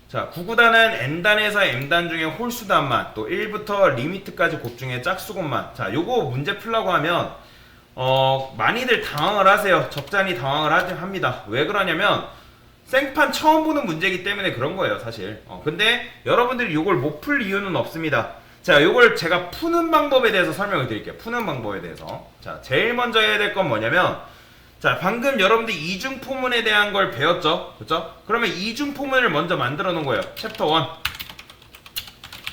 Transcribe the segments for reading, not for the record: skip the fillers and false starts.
자, 9구단은 n단에서 m단 중에 홀수단만, 또 1부터 리미트까지 곱 중에 짝수곱만. 자, 요거 문제 풀라고 하면 많이들 당황을 하세요. 적잖이 당황을 합니다. 왜 그러냐면 생판 처음 보는 문제이기 때문에 그런 거예요, 사실. 근데 여러분들이 요걸 못 풀 이유는 없습니다. 자, 요걸 제가 푸는 방법에 대해서 설명을 드릴게요. 푸는 방법에 대해서. 자, 제일 먼저 해야 될 건 뭐냐면, 자, 방금 여러분들 이중포문에 대한 걸 배웠죠? 그쵸? 그러면 이중포문을 먼저 만들어 놓은 거예요. 챕터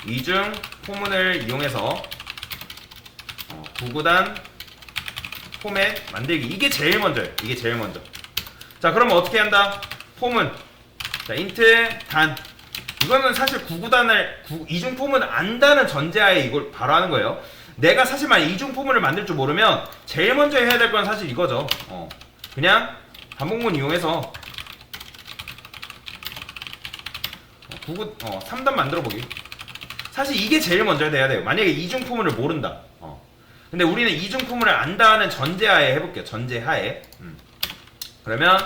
1. 이중포문을 이용해서 9구단 포맷 만들기. 이게 제일 먼저예요. 이게 제일 먼저. 자, 그러면 어떻게 한다? 포문. 자, 인트 단. 이거는 사실 9구단을 이중포문 안다는 전제하에 이걸 바로 하는 거예요. 내가 사실 만약 이중포문을 만들 줄 모르면 제일 먼저 해야 될 건 사실 이거죠. 그냥 반복문 이용해서 3단 만들어 보기. 사실 이게 제일 먼저 해야 돼요. 만약에 이중포문을 모른다. 근데 우리는 이중포문을 안다는 전제하에 해볼게요. 전제하에. 그러면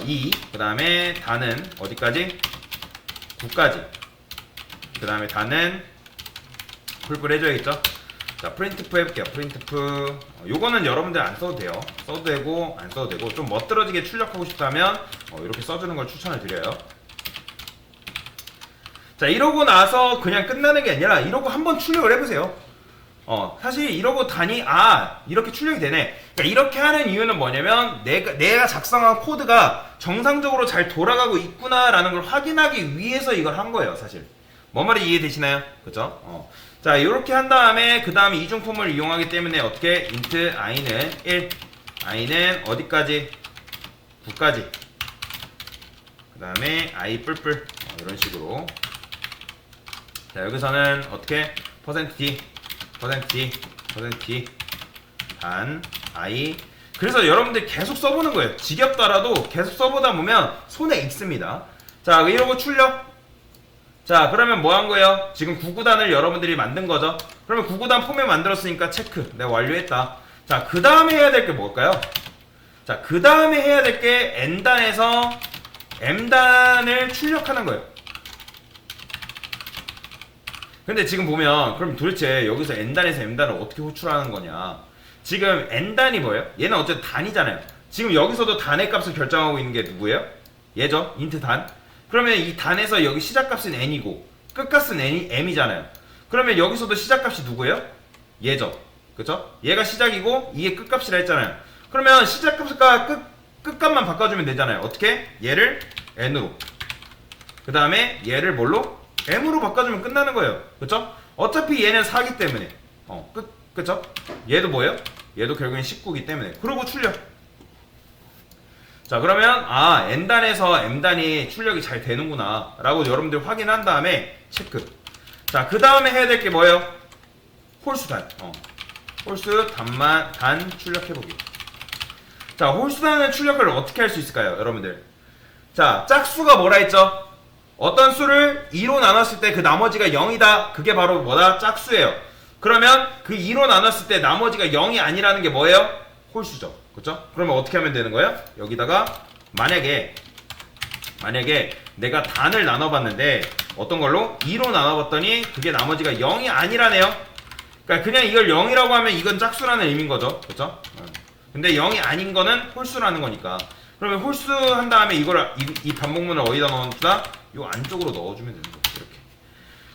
2, 그 다음에 단은 어디까지? 9까지. 그 다음에 단은 풀풀 해줘야겠죠? 자, 프린트프 해볼게요. 프린트프. 요거는 여러분들 안 써도 돼요. 써도 되고 안 써도 되고, 좀 멋들어지게 출력하고 싶다면 이렇게 써주는 걸 추천을 드려요. 자, 이러고 나서 그냥 끝나는 게 아니라 이러고 한번 출력을 해보세요. 사실 이러고 단이 이렇게 출력이 되네. 그러니까 이렇게 하는 이유는 뭐냐면 내가 작성한 코드가 정상적으로 잘 돌아가고 있구나라는 걸 확인하기 위해서 이걸 한 거예요, 사실. 뭔 말이 이해되시나요? 그죠? 자, 이렇게 한 다음에 그 다음에 이중포문을 이용하기 때문에 어떻게 int i는 1, i는 어디까지? 9까지. 그 다음에 i 뿔뿔 이런 식으로. 자, 여기서는 어떻게 %d 단 i. 그래서 여러분들 계속 써보는 거예요. 지겹더라도 계속 써보다 보면 손에 익습니다. 자, 이러고 출력. 자, 그러면 뭐 한 거예요? 지금 9구단을 여러분들이 만든 거죠. 그러면 9구단 포맷 만들었으니까 체크. 내가 완료했다. 자, 그 다음에 해야 될 게 뭘까요? 자, 그 다음에 해야 될 게 n단에서 m단을 출력하는 거예요. 근데 지금 보면 그럼 도대체 여기서 n단에서 m단을 어떻게 호출하는 거냐. 지금 n단이 뭐예요? 얘는 어쨌든 단이잖아요. 지금 여기서도 단의 값을 결정하고 있는 게 누구예요? 얘죠. int 단. 그러면 이 단에서 여기 시작값은 n이고 끝값은 m이잖아요. 그러면 여기서도 시작값이 누구예요? 얘죠. 그쵸? 얘가 시작이고 이게 끝값이라 했잖아요. 그러면 시작값과 끝값만 바꿔주면 되잖아요. 어떻게? 얘를 n으로, 그 다음에 얘를 뭘로? m으로 바꿔주면 끝나는 거예요. 그쵸? 어차피 얘는 4기 때문에 그쵸? 얘도 뭐예요? 얘도 결국엔 19기 때문에. 그러고 출력. 자, 그러면 n단에서 m단이 출력이 잘 되는구나 라고 여러분들 확인한 다음에 체크. 자, 그 다음에 해야 될 게 뭐예요? 홀수단. 홀수 단 출력해보기. 자, 홀수단은 출력을 어떻게 할 수 있을까요, 여러분들? 자, 짝수가 뭐라 했죠? 어떤 수를 2로 나눴을 때 그 나머지가 0이다. 그게 바로 뭐다? 짝수예요. 그러면 그 2로 나눴을 때 나머지가 0이 아니라는 게 뭐예요? 홀수죠. 그쵸? 그러면 어떻게 하면 되는 거예요? 여기다가 만약에 내가 단을 나눠봤는데 어떤 걸로? 2로 나눠봤더니 그게 나머지가 0이 아니라네요. 그러니까 그냥 이걸 0이라고 하면 이건 짝수라는 의미인 거죠. 그쵸? 근데 0이 아닌 거는 홀수라는 거니까. 그러면 홀수 한 다음에 이 반복문을 어디다 넣어주다? 요 안쪽으로 넣어주면 되는 거예요. 이렇게.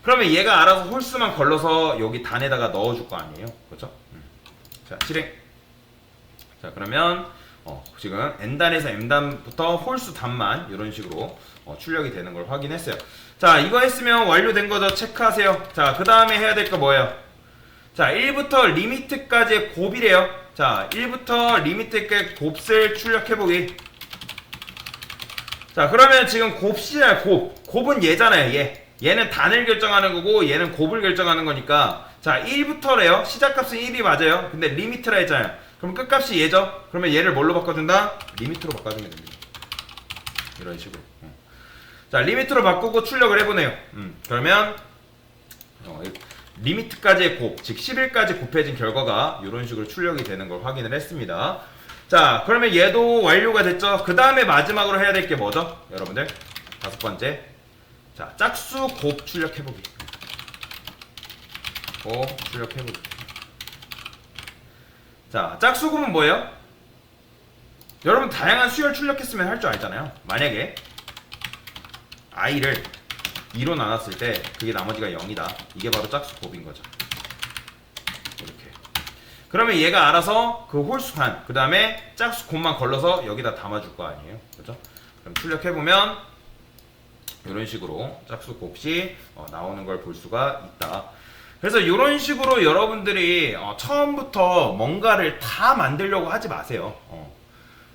그러면 얘가 알아서 홀수만 걸러서 여기 단에다가 넣어줄 거 아니에요. 그렇죠? 자, 실행. 자, 그러면 지금 n단에서 m단부터 홀수 단만 이런 식으로 출력이 되는 걸 확인했어요. 자, 이거 했으면 완료된 거죠. 체크하세요. 자, 그 다음에 해야 될 거 뭐예요? 자, 1부터 리미트까지의 곱이래요. 자, 1부터 리미트까지 곱을 출력해보기. 자, 그러면 지금 곱이잖아요. 곱은 얘잖아요. 얘는 단을 결정하는 거고 얘는 곱을 결정하는 거니까. 자, 1부터래요. 시작값은 1이 맞아요. 근데 리미트라 했잖아요. 그럼 끝값이 얘죠. 그러면 얘를 뭘로 바꿔준다? 리미트로 바꿔주면 됩니다. 이런 식으로. 자, 리미트로 바꾸고 출력을 해보네요. 그러면 리미트까지의 곱, 즉 11까지 곱해진 결과가 이런 식으로 출력이 되는 걸 확인을 했습니다. 자, 그러면 얘도 완료가 됐죠. 그 다음에 마지막으로 해야 될 게 뭐죠? 여러분들, 5번째. 자, 짝수 곱 출력해보기. 곱 출력해보기. 자, 짝수 곱은 뭐예요? 여러분 다양한 수열 출력했으면 할 줄 알잖아요. 만약에 i를 2로 나눴을 때 그게 나머지가 0이다. 이게 바로 짝수 곱인 거죠. 이렇게. 그러면 얘가 알아서 그 홀수탄, 그 다음에 짝수 곱만 걸러서 여기다 담아줄 거 아니에요. 그죠? 그럼 출력해보면 이런 식으로 짝수 곱이 나오는 걸 볼 수가 있다. 그래서 이런 식으로 여러분들이 처음부터 뭔가를 다 만들려고 하지 마세요.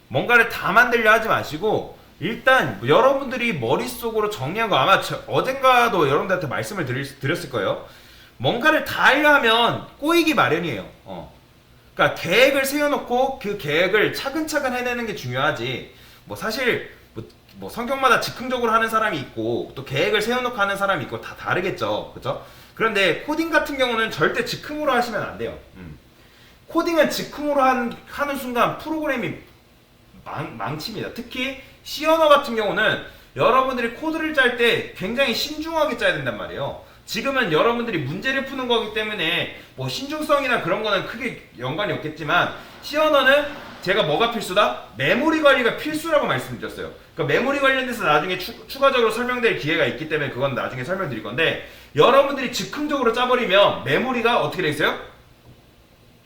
뭔가를 다 만들려 하지 마시고 일단 여러분들이 머릿속으로 정리한 거 아마 어젠가도 여러분들한테 말씀을 드렸을 거예요. 뭔가를 다 하려면 꼬이기 마련이에요. 그러니까 계획을 세워놓고 그 계획을 차근차근 해내는 게 중요하지. 뭐 사실 뭐 성격마다 즉흥적으로 하는 사람이 있고 또 계획을 세워놓고 하는 사람이 있고 다 다르겠죠. 그죠? 그런데 코딩 같은 경우는 절대 즉흥으로 하시면 안 돼요. 코딩은 즉흥으로 하는 순간 프로그램이 망칩니다. 특히 C 언어 같은 경우는 여러분들이 코드를 짤 때 굉장히 신중하게 짜야 된단 말이에요. 지금은 여러분들이 문제를 푸는 거기 때문에 뭐 신중성이나 그런 거는 크게 연관이 없겠지만 C 언어는 제가 뭐가 필수다? 메모리 관리가 필수라고 말씀드렸어요. 그러니까 메모리 관련돼서 나중에 추가적으로 설명될 기회가 있기 때문에 그건 나중에 설명드릴 건데 여러분들이 즉흥적으로 짜버리면 메모리가 어떻게 돼 있어요?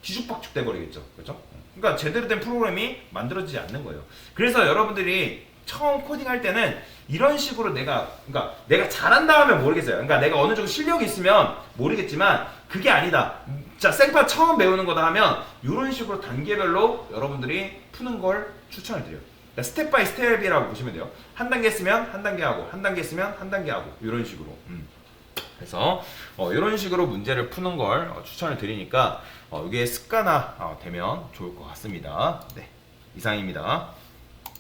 뒤죽박죽 돼버리겠죠. 그렇죠? 그러니까 제대로 된 프로그램이 만들어지지 않는 거예요. 그래서 여러분들이 처음 코딩할 때는 이런 식으로 그러니까 내가 잘한다 하면 모르겠어요. 그러니까 내가 어느 정도 실력이 있으면 모르겠지만 그게 아니다. 자, 생파 처음 배우는 거다 하면 이런 식으로 단계별로 여러분들이 푸는 걸 추천을 드려요. 그러니까 스텝 바이 스텝이라고 보시면 돼요. 한 단계 쓰면 한 단계 하고 한 단계 쓰면 한 단계 하고 이런 식으로. 그래서 이런 식으로 문제를 푸는 걸 추천을 드리니까 이게 습관화 되면 좋을 것 같습니다. 네, 이상입니다.